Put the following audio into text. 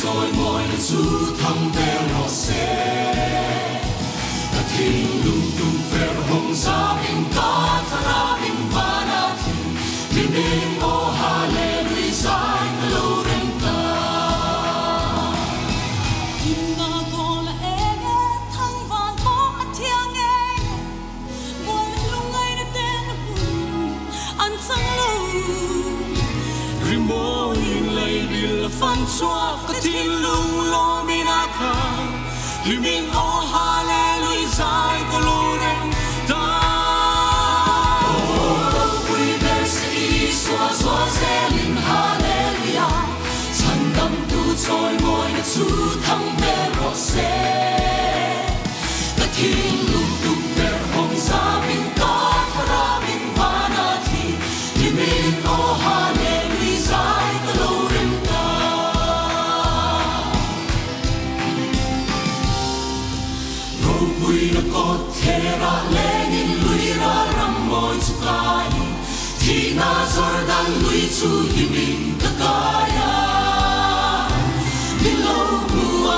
Rồi ngồi lên chú thăm về lo xe ta thiên lung tung về hồng sa bình ca thara bình vana thiên bình bình o hallelujah sai lâu đêm ta in na ko la ege thang van ko athiang e ngol lung ai na ten an sang lo rimo in lai vil fan chua ka tin lung lo minaka limin o hallelujah sai ko lo ren ta oh we bless you so selling hallelujah san dam tu choi moi na chu thang ve ro se ka tin lung tu ve hong sa bin ka thara bin vana thi limin o hallelujah sai ko lo ren ta ro bui na ko thera lenin lui ra ram moi chu kai thi na jordan lui chu himin ta kaya Below blue